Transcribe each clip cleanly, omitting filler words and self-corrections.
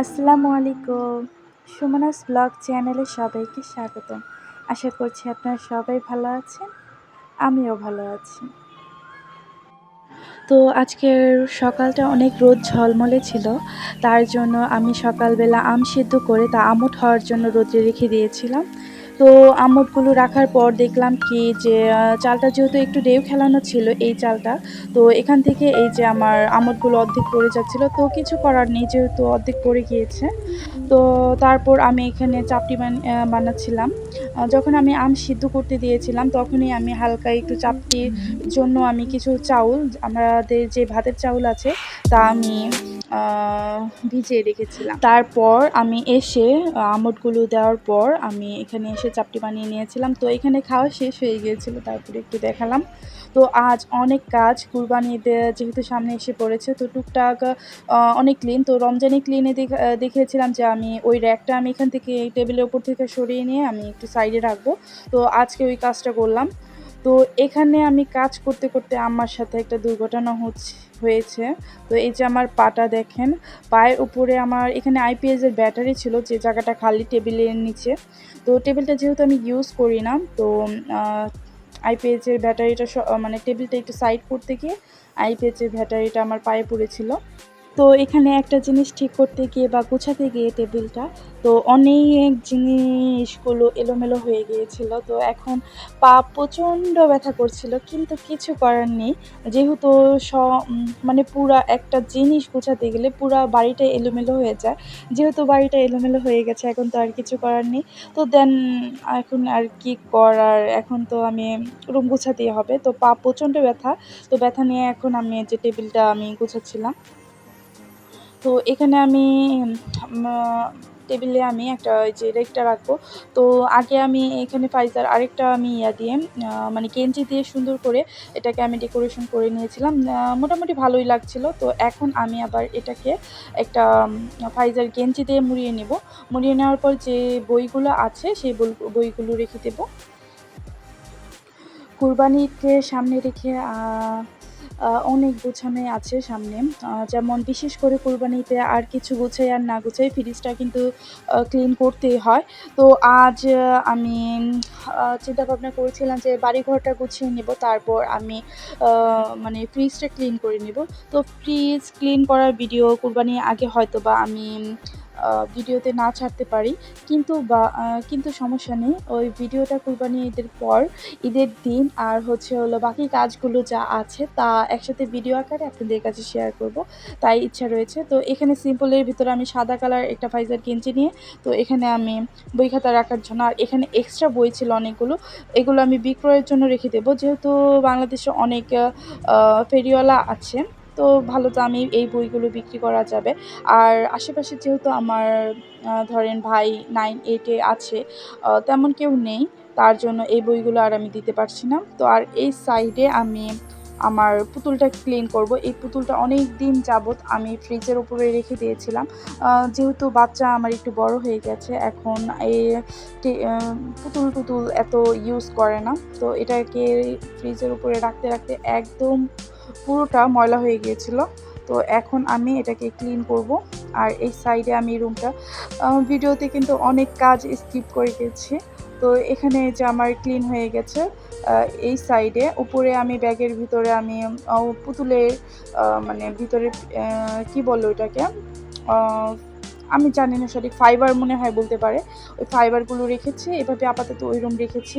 আসসালামু আলাইকুম। সুমনাস ব্লগ চ্যানেলে সবাইকে স্বাগতম। আশা করছি আপনারা সবাই ভালো আছেন। আমিও ভালো আছি। তো আজকের সকালটা অনেক রোদ ঝলমলে ছিল। তার জন্য আমি সকালবেলা আম সিদ্ধ করে তা আমুড হওয়ার জন্য রোদে রেখে দিয়েছিলাম। তো আমুডগুলো রাখার পর দেখলাম কি যে চালটা যেহেতু একটু ডেউ খেলানো ছিল এই চালটা, তো এখান থেকে এই যে আমার আমুডগুলো অর্ধেক পড়ে যাচ্ছিল। তো কিছু করার নেই, যেহেতু অর্ধেক পড়ে গিয়েছে। তো তারপর আমি এখানে চাপটি বানাচ্ছিলাম। যখন আমি আম সিদ্ধ করতে দিয়েছিলাম তখনই আমি হালকা একটু চাপটির জন্য আমি কিছু চাউল, আমাদের যে ভাতের চাউল আছে তা আমি আ ভিজিয়ে রেখেছিলাম। তারপর আমি এসে আমুডগুলো দেওয়ার পর আমি এখানে এসে চাপটি বানিয়ে নিয়েছিলাম। তো এখানে খাওয়া শেষ হয়ে গিয়েছিল, তারপরে একটু দেখালাম। তো আজ অনেক কাজ, কুরবানি ঈদ যেহেতু সামনে এসে পড়েছে, তো টুকটাক অনেক ক্লিন। তো রমজানি ক্লিনে দেখিয়েছিলাম যে আমি ওই র্যাকটা আমি এখান থেকে এই টেবিলের উপর থেকে সরিয়ে নিয়ে আমি একটু সাইডে রাখবো। তো আজকে ওই কাজটা করলাম। তো এখানে আমি কাজ করতে করতে আমার সাথে একটা দুর্ঘটনা হয়েছে। তো এই যে আমার পাটা দেখেন, পায়ের উপরে আমার এখানে আইপিএসের ব্যাটারি ছিল যে জায়গাটা খালি টেবিলের নিচে। তো টেবিলটা যেহেতু আমি ইউজ করি না, তো আইপিএসের ব্যাটারিটা মানে টেবিলটা একটু সাইড করতে গিয়ে আইপিএসের ব্যাটারিটা আমার পায়ে পড়েছিল। তো এখানে একটা জিনিস ঠিক করতে গিয়ে বা গোছাতে গিয়ে টেবিলটা, তো অনেক জিনিসগুলো এলোমেলো হয়ে গিয়েছিল। তো এখন পা প্রচণ্ড ব্যথা করছিল, কিন্তু কিছু করার নেই। যেহেতু মানে পুরা একটা জিনিস গোছাতে গেলে পুরা বাড়িটা এলোমেলো হয়ে যায়। যেহেতু বাড়িটা এলোমেলো হয়ে গেছে, এখন তো আর কিছু করার নেই। তো দেন এখন আর কি করার, এখন তো আমি রুম গোছাতেই হবে। তো পা প্রচণ্ড ব্যথা। তো ব্যথা নিয়ে এখন আমি যে টেবিলটা আমি গোছাচ্ছিলাম। তো এখানে আমি আ টেবিলে আমি একটা ওই যে রেকটা রাখবো। তো আগে আমি এখানে ফাইজার আরেকটা আমি দিয়ে মানে কেঞ্চি দিয়ে সুন্দর করে এটাকে আমি ডেকোরেশন করে নিয়েছিলাম। মোটামুটি ভালোই লাগছিল। তো এখন আমি আবার এটাকে একটা ফাইজার গেঞ্জি দিয়ে মুড়িয়ে নেব। মুড়িয়ে নেওয়ার পর যে বইগুলো আছে সেই বইগুলো রেখে দেব। কুরবানি ঈদকে সামনে রেখে অনেক গোছানোই আছে সামনে। যেমন বিশেষ করে কুরবানিতে আর কিছু গুছাই আর না গুছাই ফ্রিজটা কিন্তু ক্লিন করতেই হয়। তো আজ আমি চিন্তাভাবনা করেছিলাম যে বাড়িঘরটা গুছিয়ে নেব। তারপর আমি আ মানে ফ্রিজটা ক্লিন করে নেব। তো ফ্রিজ ক্লিন করার ভিডিও কুরবানির আগে হয়তোবা আমি ভিডিওতে না ছাড়তে পারি। কিন্তু সমস্যা নেই। ওই ভিডিওটা কুরবানি ঈদের পর, ঈদের দিন আর হচ্ছে হলো বাকি কাজগুলো যা আছে তা একসাথে ভিডিও আকারে আপনাদের কাছে শেয়ার করব। তাই ইচ্ছা রয়েছে। তো এখানে সিম্পলের ভিতরে আমি সাদা কালার একটা ফাইজার গেঞ্জি নিয়ে, তো এখানে আমি বই খাতা রাখার জন্য, আর এখানে এক্সট্রা বই ছিল অনেকগুলো। এগুলো আমি বিক্রয়ের জন্য রেখে দেব। যেহেতু বাংলাদেশে অনেক ফেরিওয়ালা আছে। তো ভালো দামে এই বইগুলো বিক্রি করা যাবে। আর আশেপাশে যেহেতু আমার ধরেন ভাই 9-8 এ আছে, তেমন কেউ নেই। তার জন্য এই বইগুলো আর আমি দিতে পারছি না। তো আর এই সাইডে আমি আমার পুতুলটা ক্লিন করব। এই পুতুলটা অনেকদিন যাবৎ আমি ফ্রিজের উপরে রেখে দিয়েছিলাম। যেহেতু বাচ্চা আমার একটু বড় হয়ে গেছে, এখন এই টি আ পুতুল এত ইউজ করে না। তো এটাকে ফ্রিজের উপরে রাখতে, রাখতে একদম পুরোটা ময়লা হয়ে গিয়েছিল। তো এখন আমি এটাকে ক্লিন করব। আর এই সাইডে আমি রুমটা ভিডিওতে কিন্তু অনেক কাজ স্কিপ করে গেছি। তো এখানে যে আমার ক্লিন হয়ে গেছে। আ এই সাইডে উপরে আমি ব্যাগের ভিতরে আমি পুতুলের মানে ভিতরে কি বলে ওইটাকে? আ আমি জানি না সঠিক, ফাইবার মনে হয় বলতে পারে। ওই ফাইবারগুলো রেখেছি। এভাবে আপাতত ওই রুম রেখেছি।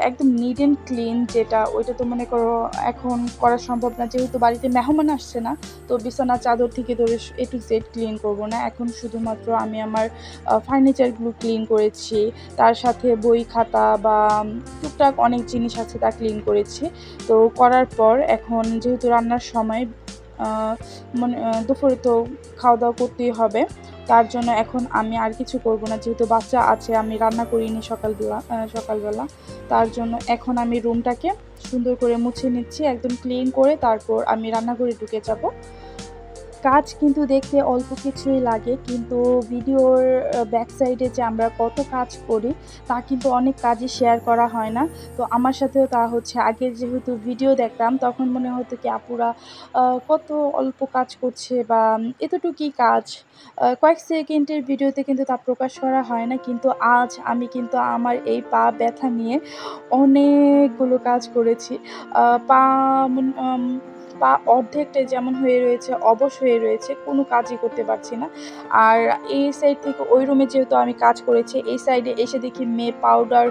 একদম নিট অ্যান্ড ক্লিন যেটা, ওইটা তো মনে করো এখন করা সম্ভব না। যেহেতু বাড়িতে মেহমান আসছে না, তো বিছানা চাদর থেকে ধরে A to Z ক্লিন করব না। এখন শুধুমাত্র আমি আমার ফার্নিচারগুলো ক্লিন করেছি। তার সাথে বই খাতা বা টুকটাক অনেক জিনিস আছে তা ক্লিন করেছি। তো করার পর এখন যেহেতু রান্নার সময়, আ মানে দুপুরে তো খাওয়া-দাওয়া করতেই হবে। তার জন্য এখন আমি আর কিছু করব না। যেহেতু বাচ্চা আছে, আমি রান্না করিনি সকালবেলা। তার জন্য এখন আমি রুমটাকে সুন্দর করে মুছে নিচ্ছি একদম ক্লিন করে, তারপর আমি রান্নাঘরে ঢুকে যাব। কাজ কিন্তু দেখতে অল্প কিছুই লাগে, কিন্তু ভিডিওর ব্যাক সাইডে যে আমরা কত কাজ করি তা কিন্তু অনেক কাজই শেয়ার করা হয় না। তো আমার সাথেও তা হচ্ছে। আগে যেহেতু ভিডিও দেখতাম তখন মনে হতো কি আপুরা কত অল্প কাজ করছে বা এতটুকুই কাজ। কয়েক সেকেন্ডের ভিডিওতে কিন্তু তা প্রকাশ করা হয় না। কিন্তু আজ আমি কিন্তু আমার এই পা ব্যথা নিয়ে অনেকগুলো কাজ করেছি। পা মন পা অর্ধেকটাই যেমন হয়ে রয়েছে, অবশ হয়ে রয়েছে, কোনো কাজই করতে পারছি না। আর এই সাইড থেকে ওই রুমে যেহেতু আমি কাজ করেছি, এই সাইডে এসে দেখি মেয়ে পাউডার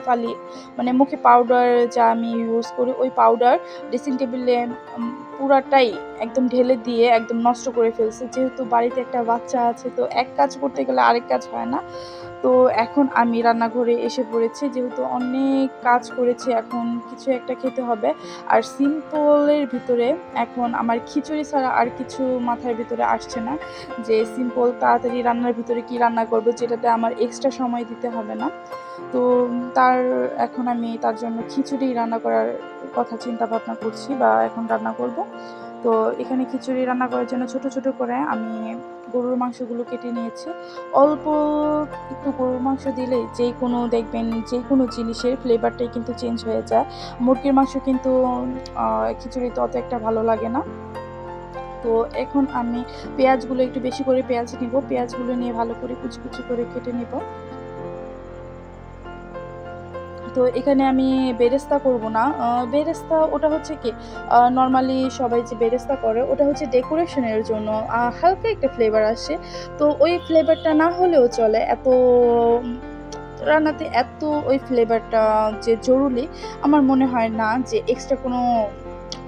মানে মুখে পাউডার যা আমি ইউজ করি ওই পাউডার ড্রেসিং টেবিলে পুরাটাই একদম ঢেলে দিয়ে একদম নষ্ট করে ফেলছে। যেহেতু বাড়িতে একটা বাচ্চা আছে, তো এক কাজ করতে গেলে আরেক কাজ হয় না। তো এখন আমি রান্নাঘরে এসে পড়েছি। যেহেতু অনেক কাজ করেছি, এখন কিছু একটা খেতে হবে। আর সিম্পলের ভিতরে এখন আমার খিচুড়ি ছাড়া আর কিছু মাথার ভিতরে আসছে না, যে সিম্পল তাড়াতাড়ি রান্নার ভিতরে কি রান্না করব যেটাতে আমার এক্সট্রা সময় দিতে হবে না। তো এখন আমি তার জন্য খিচুড়ি রান্না করার কথা চিন্তা ভাবনা করছি বা এখন রান্না করব। তো এখানে খিচুড়ি রান্না করার জন্য ছোট, ছোট করে আমি গরুর মাংসগুলো কেটে নিয়েছি। অল্প একটু গরুর মাংস দিলেই যেকোনো দেখবেন যেকোনো জিনিসের ফ্লেভারটাই কিন্তু চেঞ্জ হয়ে যায়। মুরগির মাংস কিন্তু খিচুড়িতে অত একটা ভালো লাগে না। তো এখন আমি পেঁয়াজগুলো একটু বেশি করে পেঁয়াজ নিব। পেঁয়াজগুলো নিয়ে ভালো করে কুচি, কুচি করে কেটে নিব। তো এখানে আমি বেরেস্তা করব না। বেরেস্তা ওটা হচ্ছে কি নরমালি সবাই যে বেরেস্তা করে ওটা হচ্ছে ডেকোরেশনের জন্য। হালকা একটা ফ্লেভার আসে। তো ওই ফ্লেভারটা না হলেও চলে। রান্নাতে এত ওই ফ্লেভারটা যে জরুরি আমার মনে হয় না যে এক্সট্রা কোনো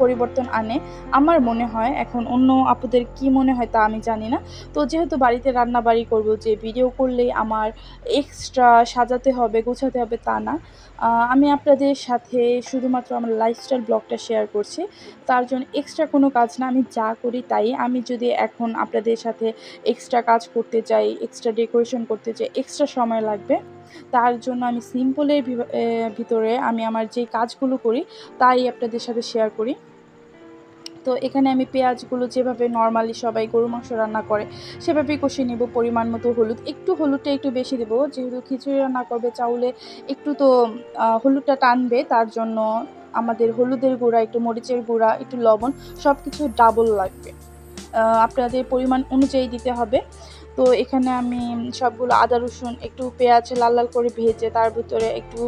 পরিবর্তন আনে। আমার মনে হয়, এখন অন্য আপুদের কি মনে হয় তা আমি জানি না। তো যেহেতু বাড়িতে রান্নাবাড়ি করব, যে ভিডিও করলেই আমার এক্সট্রা সাজাতে হবে, গোছাতে হবে তা না। আমি আপনাদের সাথে শুধুমাত্র আমার লাইফস্টাইল ব্লগটা শেয়ার করছি। তার জন্য এক্সট্রা কোনো কাজ না, আমি যা করি তাই। আমি যদি এখন আপনাদের সাথে এক্সট্রা কাজ করতে চাই, এক্সট্রা ডেকোরেশন করতে চাই, এক্সট্রা সময় লাগবে। তার জন্য আমি সিম্পলের ভিতরে আমি আমার যে কাজগুলো করি তাই আপনাদের সাথে শেয়ার করি। তো এখানে আমি পেঁয়াজগুলো যেভাবে নরমালি সবাই গরু মাংস রান্না করে সেভাবেই কষিয়ে নেব। পরিমাণ মতো হলুদ, হলুদটা একটু বেশি দেবো, যেহেতু খিচুড়ি রান্না করবে চাউলে একটু তো হলুদটা টানবে। তার জন্য আমাদের হলুদের গুঁড়া, একটু মরিচের গুঁড়া, একটু লবণ সব কিছু ডাবল লাগবে। আপনাদের পরিমাণ অনুযায়ী দিতে হবে। তো এখানে আমি সবগুলো আদা রসুন একটু পেঁয়াজ লাল লাল করে ভেজে তার ভিতরে একটু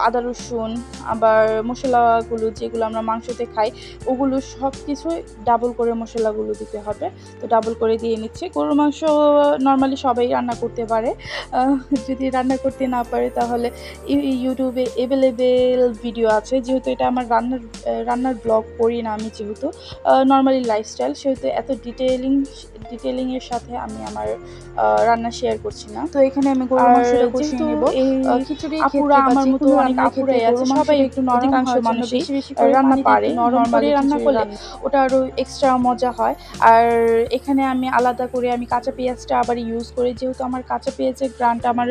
আদা রসুন, আবার মশলাগুলো যেগুলো আমরা মাংসতে খাই ওগুলো সব কিছুই ডাবল করে মশলাগুলো দিতে হবে। তো ডাবল করে দিয়ে নিচ্ছি। গরুর মাংস নর্মালি সবাই রান্না করতে পারে। যদি রান্না করতে না পারে তাহলে ইউটিউবে অ্যাভেলেবেল ভিডিও আছে। যেহেতু এটা আমার রান্নার ব্লগ করি না আমি, যেহেতু নরমালি লাইফস্টাইল, সেহেতু এত ডিটেইলিংয়ের সাথে আমি আমার রান্না শেয়ার করছি না। তো এখানে আমি গরুর মাংসটা কষিয়ে নেব। এই খিচুড়ি আপুরা আমার মতো অনেক আপুরাই আছে, সবাই একটু নরম হওয়ার জন্য বেশি বেশি করে রান্না পারে। নরমালি রান্না করলে ওটা আরও এক্সট্রা মজা হয়। আর এখানে আমি আলাদা করে আমি কাঁচা পেঁয়াজটা আবার ইউজ করি। যেহেতু আমার কাঁচা পেঁয়াজের ঘ্রাণটা আমার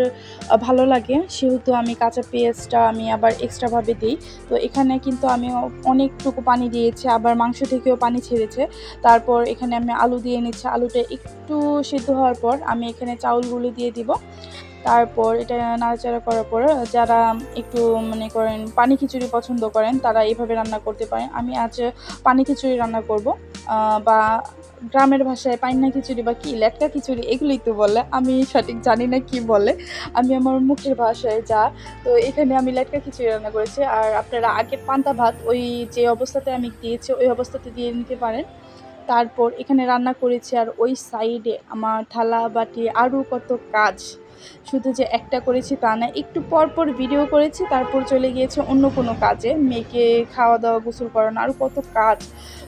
ভালো লাগে, সেহেতু আমি কাঁচা পেঁয়াজটা আমি আবার এক্সট্রাভাবে দিই। তো এখানে কিন্তু আমি অনেকটুকু পানি দিয়েছি, আবার মাংস থেকেও পানি ছেড়েছে। তারপর এখানে আমি আলু দিয়ে নিচ্ছি। আলুটা একটু সিদ্ধ হওয়ার পর আমি এখানে চাউলগুলো দিয়ে দিব। তারপর এটা নাড়াচাড়া করার পর যারা একটু মনে করেন পানি খিচুড়ি পছন্দ করেন তারা এইভাবে রান্না করতে পারেন। আমি আজ পানি খিচুড়ি রান্না করব, বা গ্রামের ভাষায় পাইন্না খিচুড়ি বা কি লেটকা খিচুড়ি এগুলোই তো বলে, আমি সঠিক জানি না কি বলে। আমি আমার মুখের ভাষায় যা। তো এখানে আমি লেটকা খিচুড়ি রান্না করেছি। আর আপনারা আগে পান্তা ভাত ওই যে অবস্থাতে আমি দিয়েছি ওই অবস্থাতে দিয়ে নিতে পারেন। তারপর এখানে রান্না করেছি, আর ওই সাইডে আমার থালা বাটি আরও কত কাজ। শুধু যে একটা করেছি তা না, একটু পর পর ভিডিও করেছি, তারপর চলে গিয়েছে অন্য কোনো কাজে, মেয়েকে খাওয়া দাওয়া গোসল করানো আরও কত কাজ।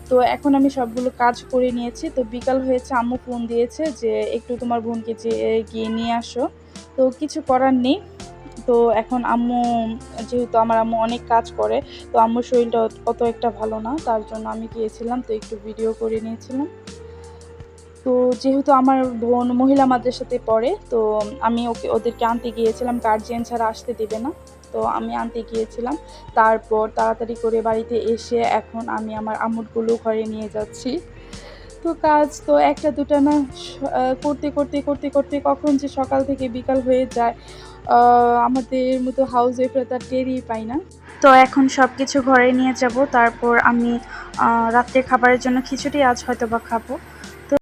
তো এখন আমি সবগুলো কাজ করে নিয়েছি। তো বিকাল হয়েছে, আম্মু ফোন দিয়েছে যে একটু তোমার বোনকে গিয়ে নিয়ে আসো। তো কিছু করার নেই। তো এখন যেহেতু আমার আম্মু অনেক কাজ করে, তো আম্মুর শরীরটা অত একটা ভালো না, তার জন্য আমি গিয়েছিলাম, তো একটু ভিডিও করে নিয়েছিলাম। তো যেহেতু আমার বোন মহিলা মাদ্রাসাতে পড়ে, তো আমি ওদেরকে আনতে গিয়েছিলাম, গার্জিয়ান ছাড়া আসতে দেবে না। তো আমি আনতে গিয়েছিলাম। তারপর তাড়াতাড়ি করে বাড়িতে এসে এখন আমি আমার আমুলগুলো ঘরে নিয়ে যাচ্ছি। তো কাজ তো ১ টা ২ টা না করতে কখন যে সকাল থেকে বিকাল হয়ে যায়, আ আমাদের মতো হাউস ওয়াইফরা তার টেরই পাই না। তো এখন সবকিছু ঘরে নিয়ে যাব। তারপর আমি রাত্রে খাবারের জন্য খিচুড়ি আজ হয়তোবা খাবো।